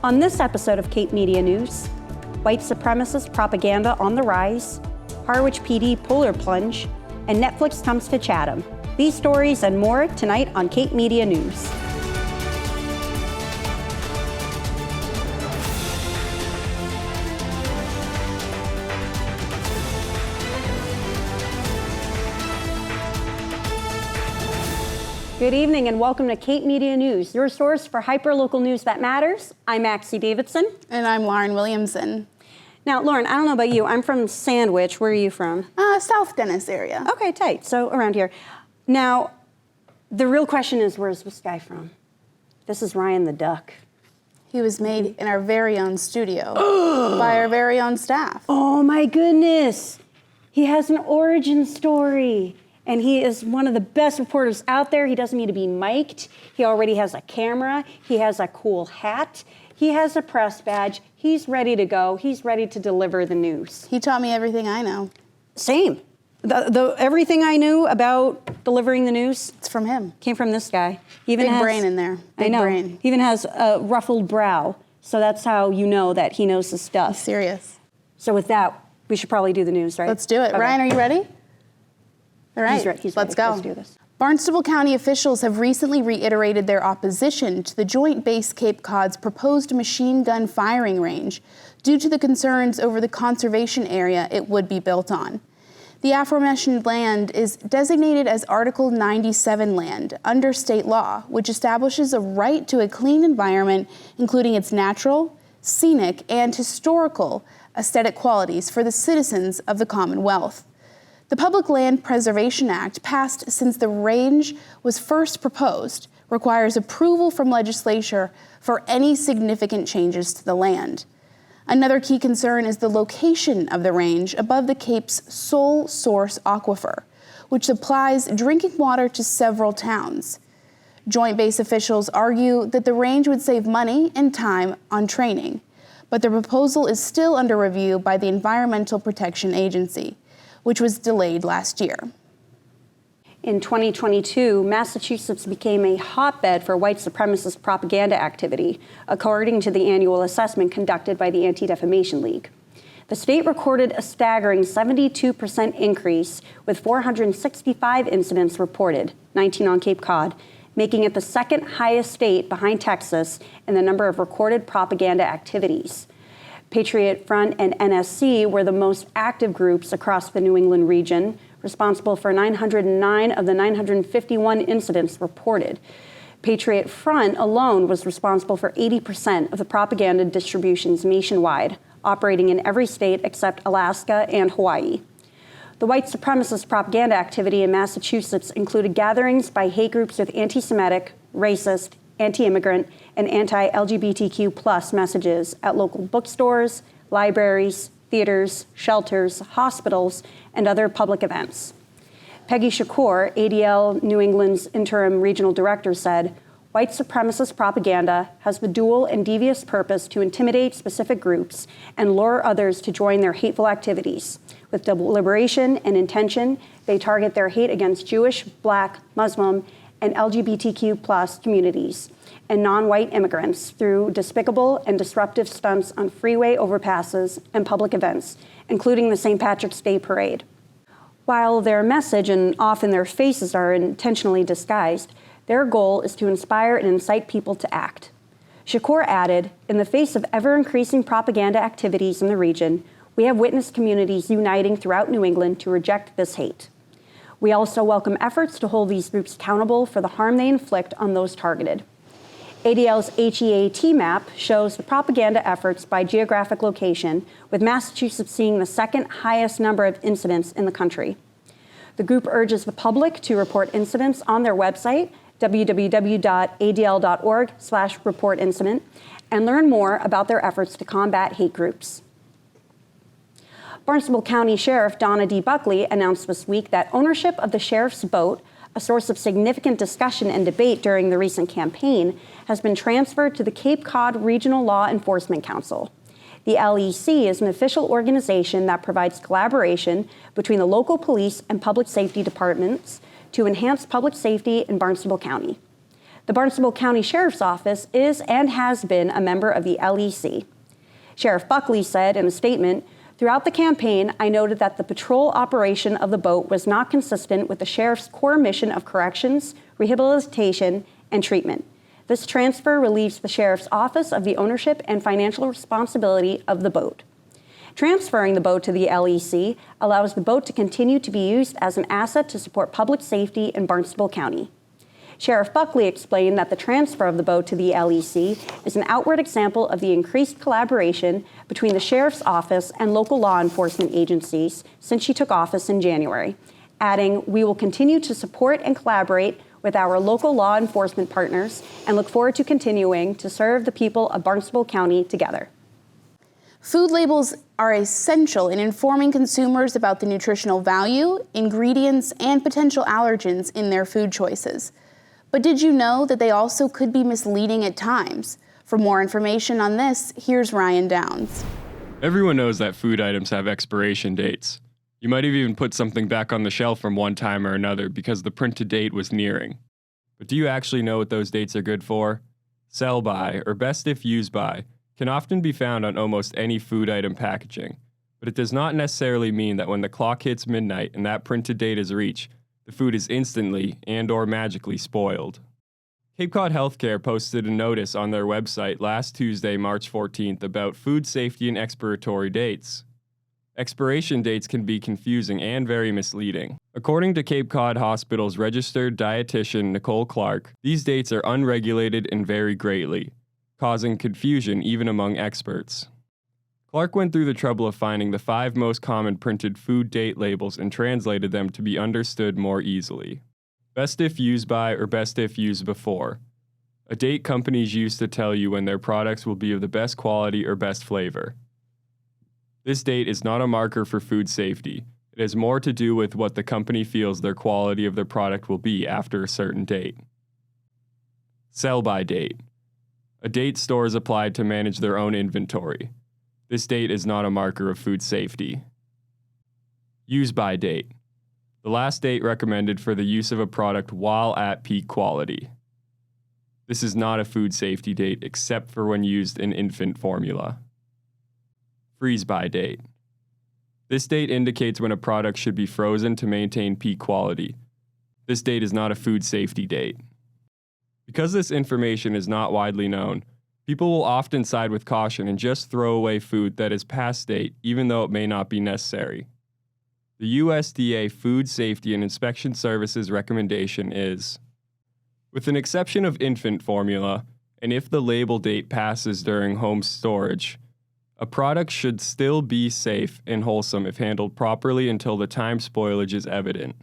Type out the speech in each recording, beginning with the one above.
On this episode of Cape Media News, white supremacist propaganda on the rise, Harwich PD polar plunge, and Netflix comes to Chatham. These stories and more tonight on Cape Media News. Good evening and welcome to Cape Media News, your source for hyper-local news that matters. I'm Maxie Davidson. And I'm Lauren Williamson. Now, Lauren, I don't know about you. I'm from Sandwich. Where are you from? South Dennis area. Okay, tight. So around here. Now, the real question is, where's this guy from? This is Ryan the Duck. He was made in our very own studio by our very own staff. Oh my goodness. He has an origin story. And he is one of the best reporters out there. He doesn't need to be mic'd. He already has a camera. He has a cool hat. He has a press badge. He's ready to go. He's ready to deliver the news. He taught me everything I know. Same. Everything I knew about delivering the news, it's from him. Came from this guy. He even Big brain in there. Big brain. He even has a ruffled brow. So that's how you know that he knows his stuff. He's serious. So with that, we should probably do the news, right? Let's do it. Okay. Ryan, are you ready? All right, he's let's ready. go. Let's do this. Barnstable County officials have recently reiterated their opposition to the Joint Base Cape Cod's proposed machine gun firing range due to the concerns over the conservation area it would be built on. The aforementioned land is designated as Article 97 land under state law, which establishes a right to a clean environment, including its natural, scenic, and historical aesthetic qualities for the citizens of the Commonwealth. The Public Land Preservation Act, passed since the range was first proposed, requires approval from legislature for any significant changes to the land. Another key concern is the location of the range above the Cape's sole source aquifer, which supplies drinking water to several towns. Joint Base officials argue that the range would save money and time on training, but the proposal is still under review by the Environmental Protection Agency, which was delayed last year. In 2022, Massachusetts became a hotbed for white supremacist propaganda activity, according to the annual assessment conducted by the Anti-Defamation League. The state recorded a staggering 72% increase, with 465 incidents reported, 19 on Cape Cod, making it the second highest state behind Texas in the number of recorded propaganda activities. Patriot Front and NSC were the most active groups across the New England region, responsible for 909 of the 951 incidents reported. Patriot Front alone was responsible for 80% of the propaganda distributions nationwide, operating in every state except Alaska and Hawaii. The white supremacist propaganda activity in Massachusetts included gatherings by hate groups with anti-Semitic, racist, anti-immigrant, and anti-LGBTQ+ messages at local bookstores, libraries, theaters, shelters, hospitals, and other public events. Peggy Shakur, ADL New England's interim regional director, said, "White supremacist propaganda has the dual and devious purpose to intimidate specific groups and lure others to join their hateful activities. With deliberation and intention, they target their hate against Jewish, Black, Muslim, and LGBTQ+ communities and non-white immigrants through despicable and disruptive stunts on freeway overpasses and public events, including the St. Patrick's Day Parade. While their message and often their faces are intentionally disguised, their goal is to inspire and incite people to act." Shakur added, "In the face of ever-increasing propaganda activities in the region, we have witnessed communities uniting throughout New England to reject this hate. We also welcome efforts to hold these groups accountable for the harm they inflict on those targeted." ADL's HEAT map shows the propaganda efforts by geographic location, with Massachusetts seeing the second highest number of incidents in the country. The group urges the public to report incidents on their website, www.adl.org/reportincident, and learn more about their efforts to combat hate groups. Barnstable County Sheriff Donna D. Buckley announced this week that ownership of the sheriff's boat, a source of significant discussion and debate during the recent campaign, has been transferred to the Cape Cod Regional Law Enforcement Council. The LEC is an official organization that provides collaboration between the local police and public safety departments to enhance public safety in Barnstable County. The Barnstable County Sheriff's Office is and has been a member of the LEC. Sheriff Buckley said in a statement, "Throughout the campaign, I noted that the patrol operation of the boat was not consistent with the sheriff's core mission of corrections, rehabilitation, and treatment. This transfer relieves the sheriff's office of the ownership and financial responsibility of the boat. Transferring the boat to the LEC allows the boat to continue to be used as an asset to support public safety in Barnstable County." Sheriff Buckley explained that the transfer of the boat to the LEC is an outward example of the increased collaboration between the Sheriff's Office and local law enforcement agencies since she took office in January, adding, "We will continue to support and collaborate with our local law enforcement partners and look forward to continuing to serve the people of Barnstable County together." Food labels are essential in informing consumers about the nutritional value, ingredients, and potential allergens in their food choices. But did you know that they also could be misleading at times? For more information on this, here's Ryan Downs. Everyone knows that food items have expiration dates. You might have even put something back on the shelf from one time or another because the printed date was nearing. But do you actually know what those dates are good for? Sell by, or best if used by, can often be found on almost any food item packaging, but it does not necessarily mean that when the clock hits midnight and that printed date is reached, the food is instantly and/or magically spoiled. Cape Cod Healthcare posted a notice on their website last Tuesday, March 14th, about food safety and expiratory dates. Expiration dates can be confusing and very misleading. According to Cape Cod Hospital's registered dietitian Nicole Clark, these dates are unregulated and vary greatly, causing confusion even among experts. Clark went through the trouble of finding the 5 most common printed food date labels and translated them to be understood more easily. Best if used by or best if used before. A date companies use to tell you when their products will be of the best quality or best flavor. This date is not a marker for food safety. It has more to do with what the company feels their quality of their product will be after a certain date. Sell by date. A date stores applied to manage their own inventory. This date is not a marker of food safety. Use by date. The last date recommended for the use of a product while at peak quality. This is not a food safety date except for when used in infant formula. Freeze by date. This date indicates when a product should be frozen to maintain peak quality. This date is not a food safety date. Because this information is not widely known, people will often side with caution and just throw away food that is past date, even though it may not be necessary. The USDA Food Safety and Inspection Services recommendation is, with an exception of infant formula, and if the label date passes during home storage, a product should still be safe and wholesome if handled properly until the time spoilage is evident.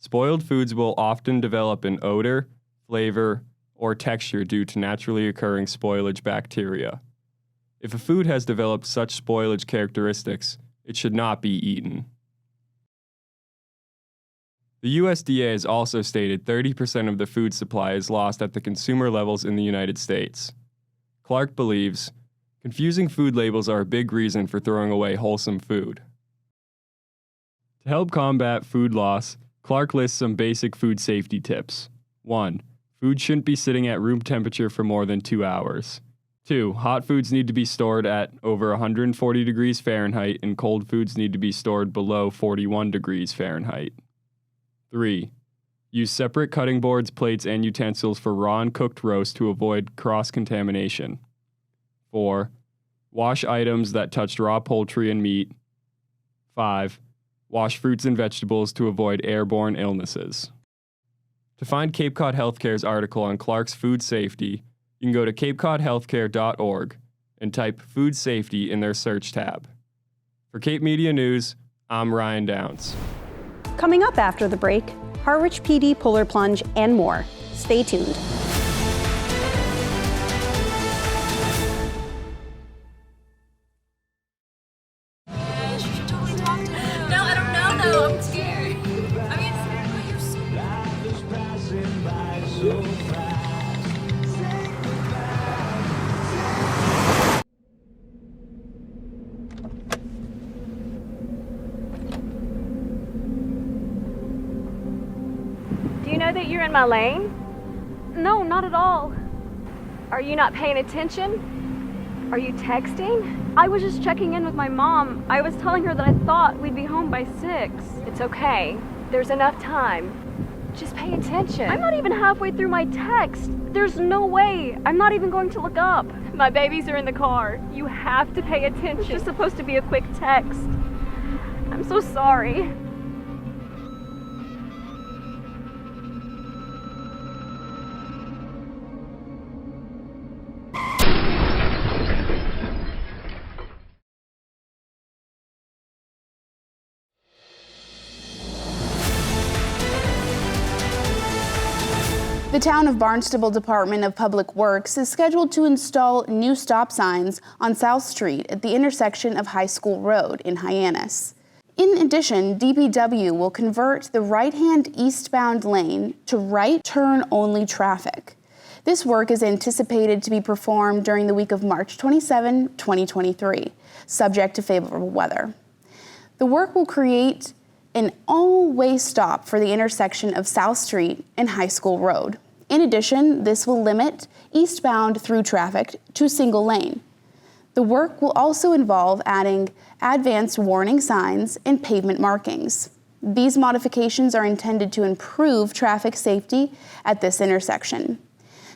Spoiled foods will often develop an odor, flavor, or texture due to naturally occurring spoilage bacteria. If a food has developed such spoilage characteristics, it should not be eaten. The USDA has also stated 30% of the food supply is lost at the consumer levels in the United States. Clark believes, confusing food labels are a big reason for throwing away wholesome food. To help combat food loss, Clark lists some basic food safety tips. 1. Food shouldn't be sitting at room temperature for more than 2 hours. 2. Hot foods need to be stored at over 140 degrees Fahrenheit and cold foods need to be stored below 41 degrees Fahrenheit. 3. Use separate cutting boards, plates, and utensils for raw and cooked roast to avoid cross-contamination. 4. Wash items that touched raw poultry and meat. 5. Wash fruits and vegetables to avoid airborne illnesses. To find Cape Cod Healthcare's article on Clark's food safety, you can go to capecodhealthcare.org and type food safety in their search tab. For Cape Media News, I'm Ryan Downs. Coming up after the break, Harwich PD Polar Plunge and more. Stay tuned. Do you know that you're in my lane? No, not at all. Are you not paying attention? Are you texting? I was just checking in with my mom. I was telling her that I thought we'd be home by 6. It's okay. There's enough time. Just pay attention. I'm not even halfway through my text. There's no way. I'm not even going to look up. My babies are in the car. You have to pay attention. It's just supposed to be a quick text. I'm so sorry. The Town of Barnstable Department of Public Works is scheduled to install new stop signs on South Street at the intersection of High School Road in Hyannis. In addition, DPW will convert the right-hand eastbound lane to right turn-only traffic. This work is anticipated to be performed during the week of March 27, 2023, subject to favorable weather. The work will create an all-way stop for the intersection of South Street and High School Road. In addition, this will limit eastbound through traffic to a single lane. The work will also involve adding advanced warning signs and pavement markings. These modifications are intended to improve traffic safety at this intersection.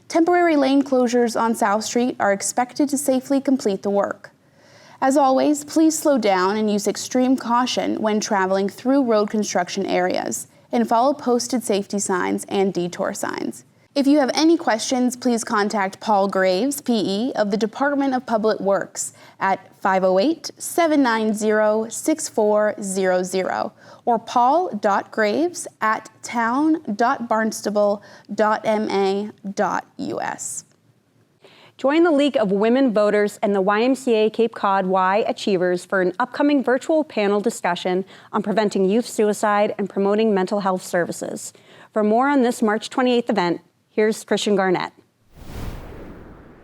Temporary lane closures on South Street are expected to safely complete the work. As always, please slow down and use extreme caution when traveling through road construction areas, and follow posted safety signs and detour signs. If you have any questions, please contact Paul Graves, PE, of the Department of Public Works at 508-790-6400 or paul.graves@town.barnstable.ma.us. Join the League of Women Voters and the YMCA Cape Cod Y Achievers for an upcoming virtual panel discussion on preventing youth suicide and promoting mental health services. For more on this March 28th event, here's Christian Garnett.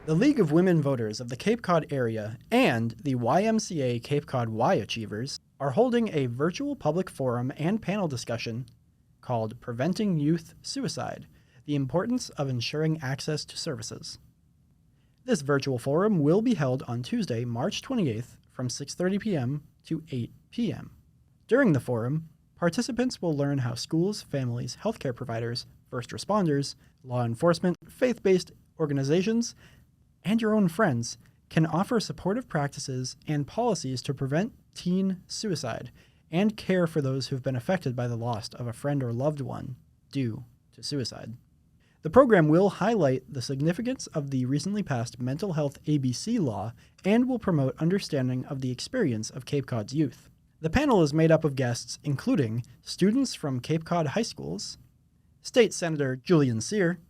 The League of Women Voters of the Cape Cod area and the YMCA Cape Cod Y Achievers are holding a virtual public forum and panel discussion called Preventing Youth Suicide, the Importance of Ensuring Access to Services. This virtual forum will be held on Tuesday, March 28th from 6:30 p.m. to 8 p.m. During the forum, participants will learn how schools, families, healthcare providers, first responders, law enforcement, faith-based organizations, and your own friends can offer supportive practices and policies to prevent teen suicide and care for those who've been affected by the loss of a friend or loved one due to suicide. The program will highlight the significance of the recently passed Mental Health ABC law and will promote understanding of the experience of Cape Cod's youth. The panel is made up of guests including students from Cape Cod high schools, State Senator Julian Sear,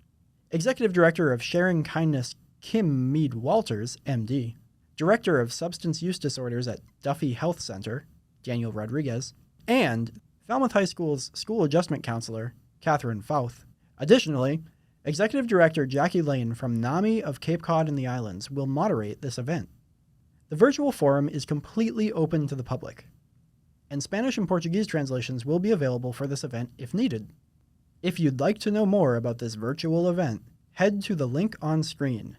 Executive Director of Sharing Kindness Kim Mead Walters, MD, Director of Substance Use Disorders at Duffy Health Center, Daniel Rodriguez, and Falmouth High School's School Adjustment Counselor, Catherine Fouth. Additionally, Executive Director Jackie Lane from NAMI of Cape Cod and the Islands will moderate this event. The virtual forum is completely open to the public, and Spanish and Portuguese translations will be available for this event if needed. If you'd like to know more about this virtual event, head to the link on screen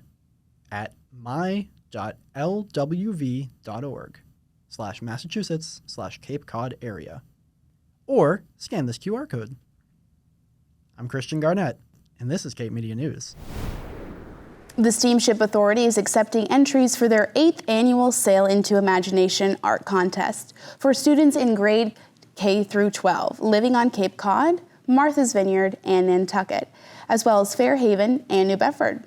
at my.lwv.org/Massachusetts/Cape Cod area, or scan this QR code. I'm Christian Garnett, and this is Cape Media News. The Steamship Authority is accepting entries for their 8th annual Sail into Imagination art contest for students in grade K through 12 living on Cape Cod, Martha's Vineyard, and Nantucket, as well as Fairhaven and New Bedford.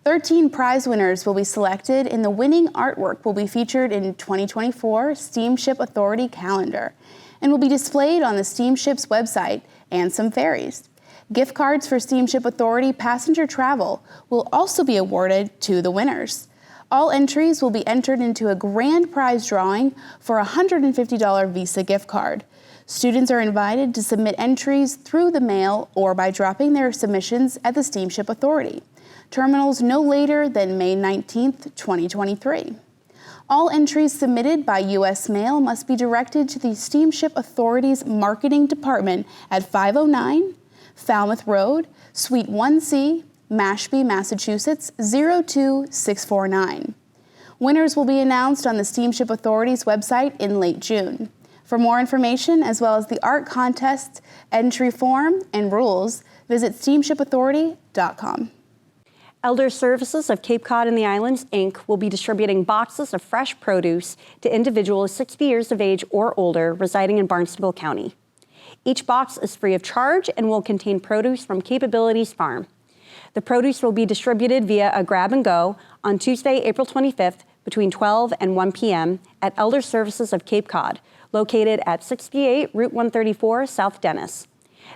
13 prize winners will be selected, and the winning artwork will be featured in 2024 Steamship Authority calendar and will be displayed on the steamship's website and some ferries. Gift cards for Steamship Authority passenger travel will also be awarded to the winners. All entries will be entered into a grand prize drawing for a $150 Visa gift card. Students are invited to submit entries through the mail or by dropping their submissions at the Steamship Authority. Terminals no later than May 19th, 2023. All entries submitted by U.S. mail must be directed to the Steamship Authority's Marketing Department at 509 Falmouth Road, Suite 1C, Mashpee, Massachusetts 02649. Winners will be announced on the Steamship Authority's website in late June. For more information, as well as the art contest, entry form, and rules, visit steamshipauthority.com. Elder Services of Cape Cod and the Islands, Inc. will be distributing boxes of fresh produce to individuals 60 years of age or older residing in Barnstable County. Each box is free of charge and will contain produce from Capabilities Farm. The produce will be distributed via a grab and go on Tuesday, April 25th between 12 and 1 p.m. at Elder Services of Cape Cod, located at 68 Route 134, South Dennis.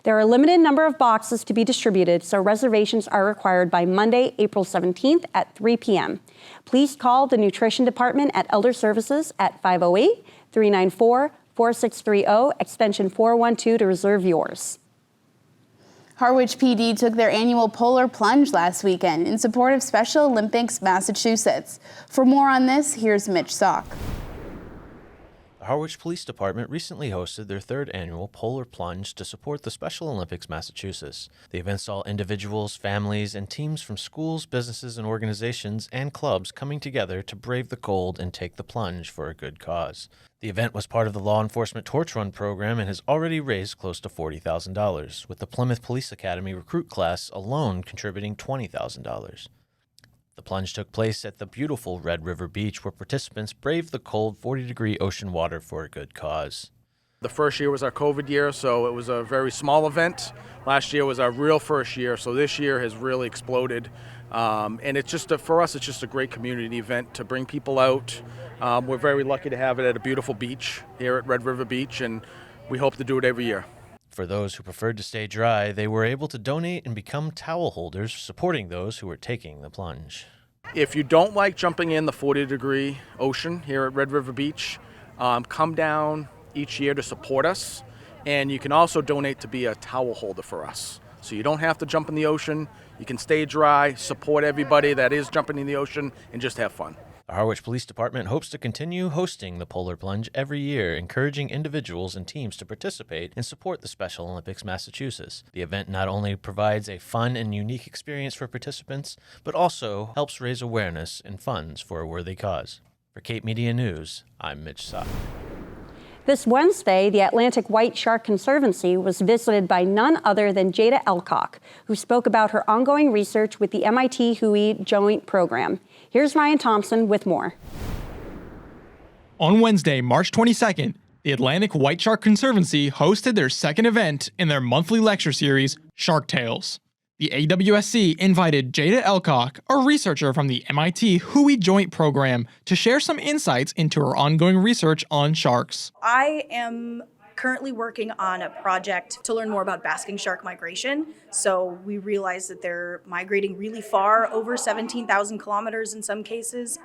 There are a limited number of boxes to be distributed, so reservations are required by Monday, April 17th at 3 p.m. Please call the Nutrition Department at Elder Services at 508-394-4630, extension 412 to reserve yours. Harwich PD took their annual Polar Plunge last weekend in support of Special Olympics Massachusetts. For more on this, here's Mitch Sock. The Harwich Police Department recently hosted their third annual Polar Plunge to support the Special Olympics Massachusetts. The event saw individuals, families, and teams from schools, businesses, and organizations and clubs coming together to brave the cold and take the plunge for a good cause. The event was part of the Law Enforcement Torch Run program and has already raised close to $40,000, with the Plymouth Police Academy recruit class alone contributing $20,000. The plunge took place at the beautiful Red River Beach, where participants braved the cold 40-degree ocean water for a good cause. The first year was our COVID year, so it was a very small event. Last year was our real first year, so this year has really exploded. And it's just for us, it's just a great community event to bring people out. We're very lucky to have it at a beautiful beach here at Red River Beach, and we hope to do it every year. For those who preferred to stay dry, they were able to donate and become towel holders, supporting those who were taking the plunge. If you don't like jumping in the 40-degree ocean here at Red River Beach, come down each year to support us, and you can also donate to be a towel holder for us. So you don't have to jump in the ocean, you can stay dry, support everybody that is jumping in the ocean, and just have fun. The Harwich Police Department hopes to continue hosting the Polar Plunge every year, encouraging individuals and teams to participate and support the Special Olympics Massachusetts. The event not only provides a fun and unique experience for participants, but also helps raise awareness and funds for a worthy cause. For Cape Media News, I'm Mitch Sock. This Wednesday, the Atlantic White Shark Conservancy was visited by none other than Jada Elcock, who spoke about her ongoing research with the MIT Hui Joint Program. Here's Ryan Thompson with more. On Wednesday, March 22nd, the Atlantic White Shark Conservancy hosted their second event in their monthly lecture series, Shark Tales. The AWSC invited Jada Elcock, a researcher from the MIT Hui Joint Program, to share some insights into her ongoing research on sharks. I am currently working on a project to learn more about basking shark migration. So we realize that they're migrating really far, over 17,000 kilometers in some cases,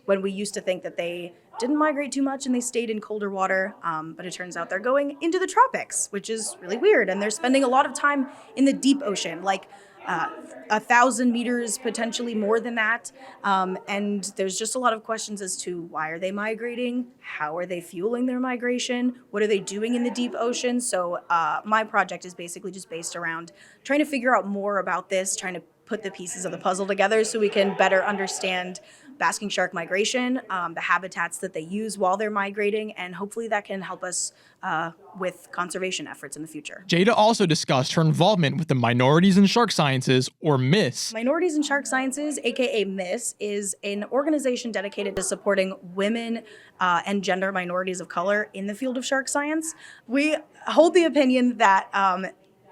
when we used to think that they didn't migrate too much and they stayed in colder water. But it turns out they're going into the tropics, which is really weird. And they're spending a lot of time in the deep ocean, like 1,000 meters, potentially more than that. And there's just a lot of questions as to why are they migrating? How are they fueling their migration? What are they doing in the deep ocean? So my project is basically just based around trying to figure out more about this, trying to put the pieces of the puzzle together so we can better understand basking shark migration, the habitats that they use while they're migrating, and hopefully that can help us with conservation efforts in the future. Jada also discussed her involvement with the Minorities in Shark Sciences, or MISS. Minorities in Shark Sciences, aka MISS, is an organization dedicated to supporting women and gender minorities of color in the field of shark science. We hold the opinion that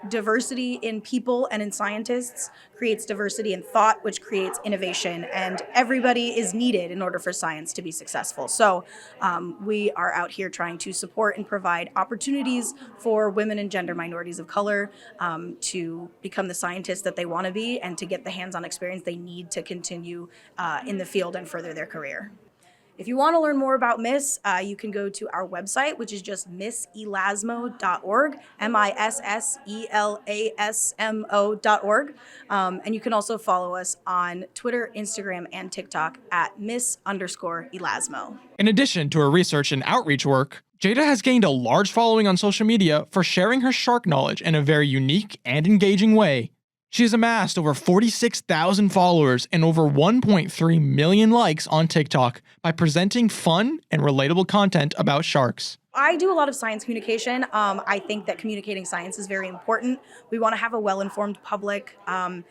diversity in people and in scientists creates diversity in thought, which creates innovation, and everybody is needed in order for science to be successful. So we are out here trying to support and provide opportunities for women and gender minorities of color to become the scientists that they want to be and to get the hands-on experience they need to continue in the field and further their career. If you want to learn more about MISS, you can go to our website, which is just misselasmo.org, misselasmo.org. And you can also follow us on Twitter, Instagram, and TikTok at miss_elasmo. In addition to her research and outreach work, Jada has gained a large following on social media for sharing her shark knowledge in a very unique and engaging way. She has amassed over 46,000 followers and over 1.3 million likes on TikTok by presenting fun and relatable content about sharks. I do a lot of science communication. I think that communicating science is very important. We want to have a well-informed public, and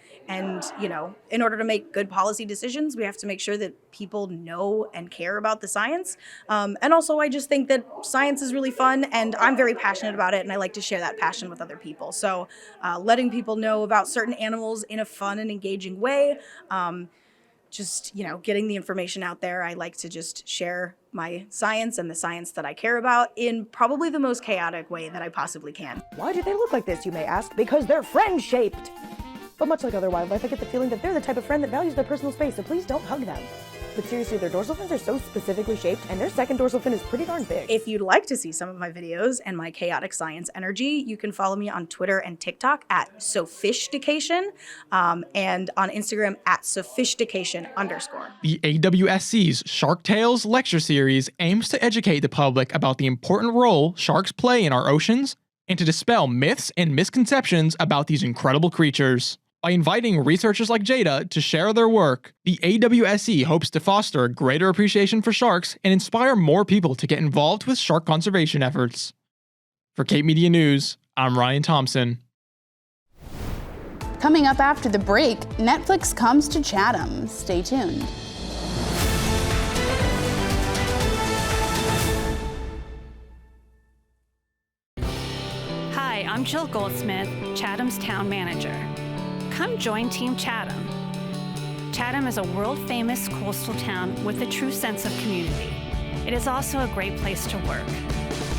in order to make good policy decisions, we have to make sure that people know and care about the science. And also, I just think that science is really fun, and I'm very passionate about it, and I like to share that passion with other people. So, letting people know about certain animals in a fun and engaging way. Getting the information out there. I like to just share my science and the science that I care about in probably the most chaotic way that I possibly can. Why do they look like this, you may ask? Because they're friend-shaped. But much like other wildlife, I get the feeling that they're the type of friend that values their personal space, so please don't hug them. But seriously, their dorsal fins are so specifically shaped, and their second dorsal fin is pretty darn big. If you'd like to see some of my videos and my chaotic science energy, you can follow me on Twitter and TikTok at Sophistication, and on Instagram at Sophistication_. The AWSC's Shark Tales lecture series aims to educate the public about the important role sharks play in our oceans and to dispel myths and misconceptions about these incredible creatures. By inviting researchers like Jada to share their work, the AWSC hopes to foster a greater appreciation for sharks and inspire more people to get involved with shark conservation efforts. For Cape Media News, I'm Ryan Thompson. Coming up after the break, Netflix comes to Chatham. Stay tuned. Hi, I'm Jill Goldsmith, Chatham's town manager. Come join Team Chatham. Chatham is a world-famous coastal town with a true sense of community. It is also a great place to work.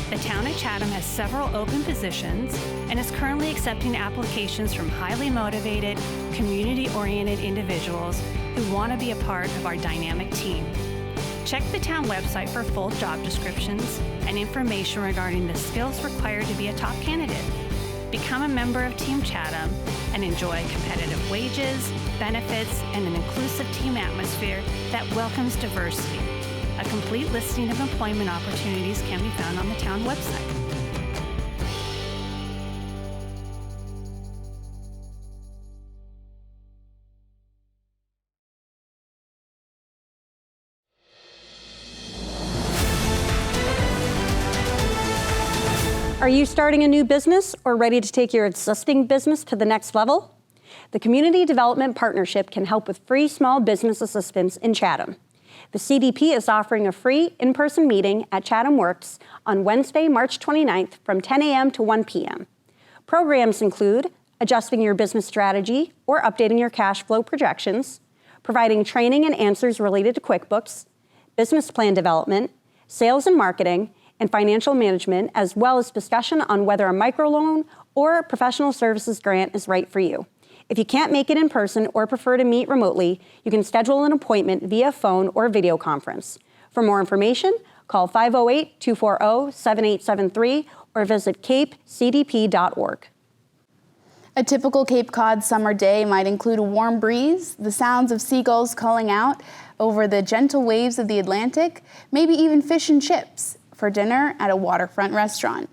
The town of Chatham has several open positions and is currently accepting applications from highly motivated, community-oriented individuals who want to be a part of our dynamic team. Check the town website for full job descriptions and information regarding the skills required to be a top candidate. Become a member of Team Chatham and enjoy competitive wages, benefits, and an inclusive team atmosphere that welcomes diversity. A complete listing of employment opportunities can be found on the town website. Are you starting a new business or ready to take your existing business to the next level? The Community Development Partnership can help with free small business assistance in Chatham. The CDP is offering a free in-person meeting at Chatham Works on Wednesday, March 29th from 10 a.m. to 1 p.m. Programs include adjusting your business strategy or updating your cash flow projections, providing training and answers related to QuickBooks, business plan development, sales and marketing, and financial management, as well as discussion on whether a microloan or professional services grant is right for you. If you can't make it in person or prefer to meet remotely, you can schedule an appointment via phone or video conference. For more information, call 508-240-7873 or visit capecdp.org. A typical Cape Cod summer day might include a warm breeze, the sounds of seagulls calling out over the gentle waves of the Atlantic, maybe even fish and chips for dinner at a waterfront restaurant.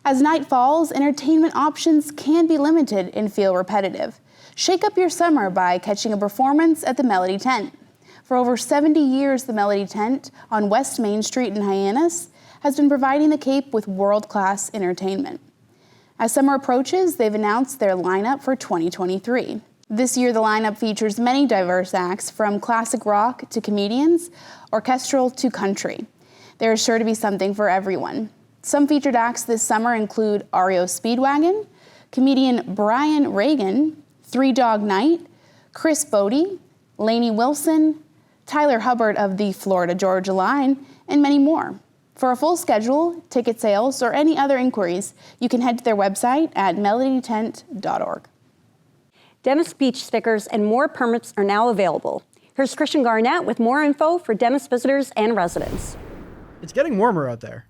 As night falls, entertainment options can be limited and feel repetitive. Shake up your summer by catching a performance at the Melody Tent. For over 70 years, the Melody Tent on West Main Street in Hyannis has been providing the Cape with world-class entertainment. As summer approaches, they've announced their lineup for 2023. This year, the lineup features many diverse acts, from classic rock to comedians, orchestral to country. There is sure to be something for everyone. Some featured acts this summer include REO Speedwagon, comedian Brian Reagan, Three Dog Night, Chris Bodie, Lainey Wilson, Tyler Hubbard of the Florida Georgia Line, and many more. For a full schedule, ticket sales, or any other inquiries, you can head to their website at melodytent.org. Dennis Beach stickers and more permits are now available. Here's Christian Garnett with more info for Dennis visitors and residents. It's getting warmer out there,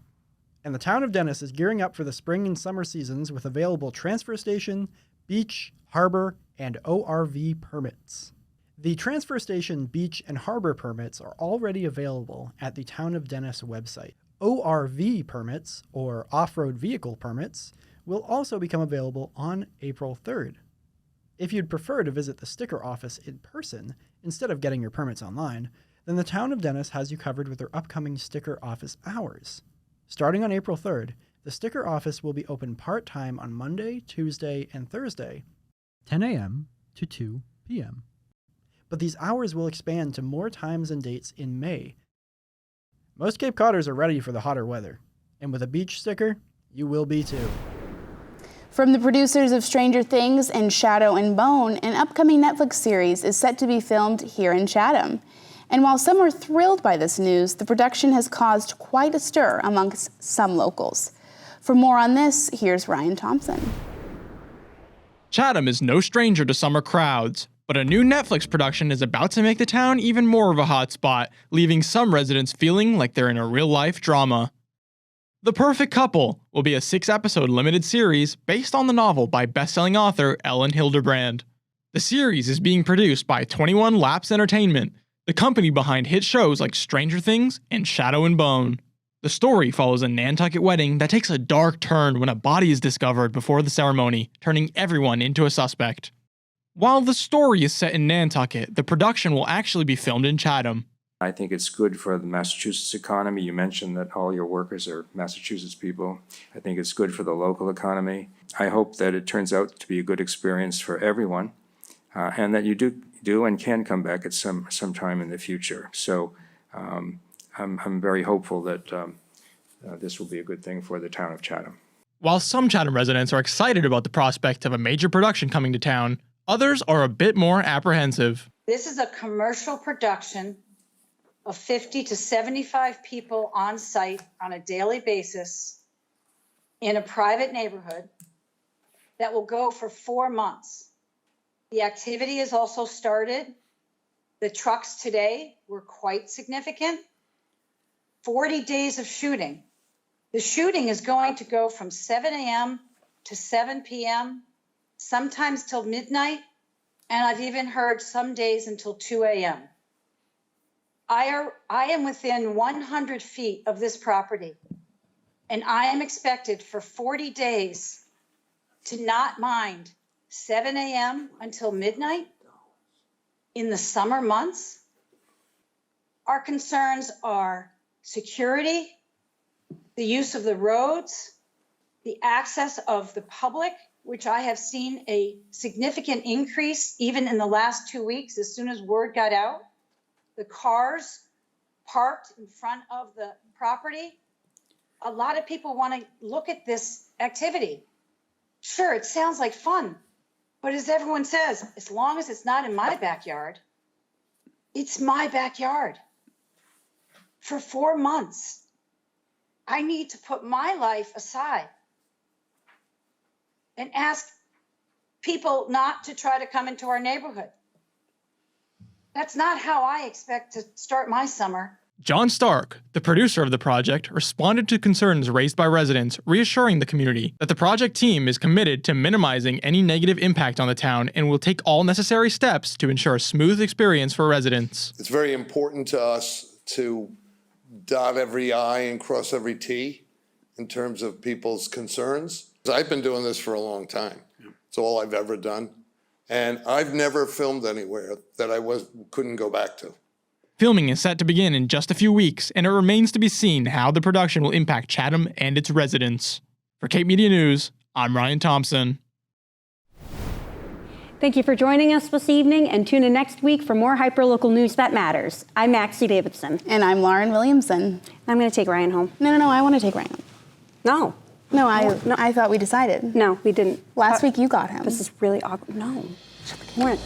and the town of Dennis is gearing up for the spring and summer seasons with available transfer station, beach, harbor, and ORV permits. The transfer station, beach, and harbor permits are already available at the Town of Dennis website. ORV permits, or off-road vehicle permits, will also become available on April 3rd. If you'd prefer to visit the sticker office in person instead of getting your permits online, then the town of Dennis has you covered with their upcoming sticker office hours. Starting on April 3rd, the sticker office will be open part-time on Monday, Tuesday, and Thursday, 10 a.m. to 2 p.m. But these hours will expand to more times and dates in May. Most Cape Codders are ready for the hotter weather, and with a beach sticker, you will be too. From the producers of Stranger Things and Shadow and Bone, an upcoming Netflix series is set to be filmed here in Chatham. And while some are thrilled by this news, the production has caused quite a stir amongst some locals. For more on this, here's Ryan Thompson. Chatham is no stranger to summer crowds, but a new Netflix production is about to make the town even more of a hotspot, leaving some residents feeling like they're in a real-life drama. The Perfect Couple will be a 6-episode limited series based on the novel by best-selling author Ellen Hilderbrand. The series is being produced by 21 Laps Entertainment, the company behind hit shows like Stranger Things and Shadow and Bone. The story follows a Nantucket wedding that takes a dark turn when a body is discovered before the ceremony, turning everyone into a suspect. While the story is set in Nantucket, the production will actually be filmed in Chatham. I think it's good for the Massachusetts economy. You mentioned that all your workers are Massachusetts people. I think it's good for the local economy. I hope that it turns out to be a good experience for everyone, and that you do and can come back at some time in the future. So I'm very hopeful that this will be a good thing for the town of Chatham. While some Chatham residents are excited about the prospect of a major production coming to town, others are a bit more apprehensive. This is a commercial production of 50 to 75 people on site on a daily basis in a private neighborhood that will go for 4 months. The activity is also started. The trucks today were quite significant. 40 days of shooting. The shooting is going to go from 7 a.m. to 7 p.m., sometimes till midnight, and I've even heard some days until 2 a.m. I am within 100 feet of this property, and I am expected for 40 days to not mind 7 a.m. until midnight in the summer months. Our concerns are security, the use of the roads, the access of the public, which I have seen a significant increase even in the last 2 weeks as soon as word got out. The cars parked in front of the property. A lot of people want to look at this activity. Sure, it sounds like fun, but as everyone says, as long as it's not in my backyard, it's my backyard. For 4 months, I need to put my life aside and ask people not to try to come into our neighborhood. That's not how I expect to start my summer. John Stark, the producer of the project, responded to concerns raised by residents, reassuring the community that the project team is committed to minimizing any negative impact on the town and will take all necessary steps to ensure a smooth experience for residents. It's very important to us to dot every I and cross every T in terms of people's concerns. I've been doing this for a long time. It's all I've ever done. And I've never filmed anywhere that I couldn't go back to. Filming is set to begin in just a few weeks, and it remains to be seen how the production will impact Chatham and its residents. For Cape Media News, I'm Ryan Thompson. Thank you for joining us this evening, and tune in next week for more hyperlocal news that matters. I'm Maxie Davidson. And I'm Lauren Williamson. I'm going to take Ryan home. No, I want to take Ryan home. No. No, I thought we decided. No, we didn't. Last week you got him. This is really awkward. No. No.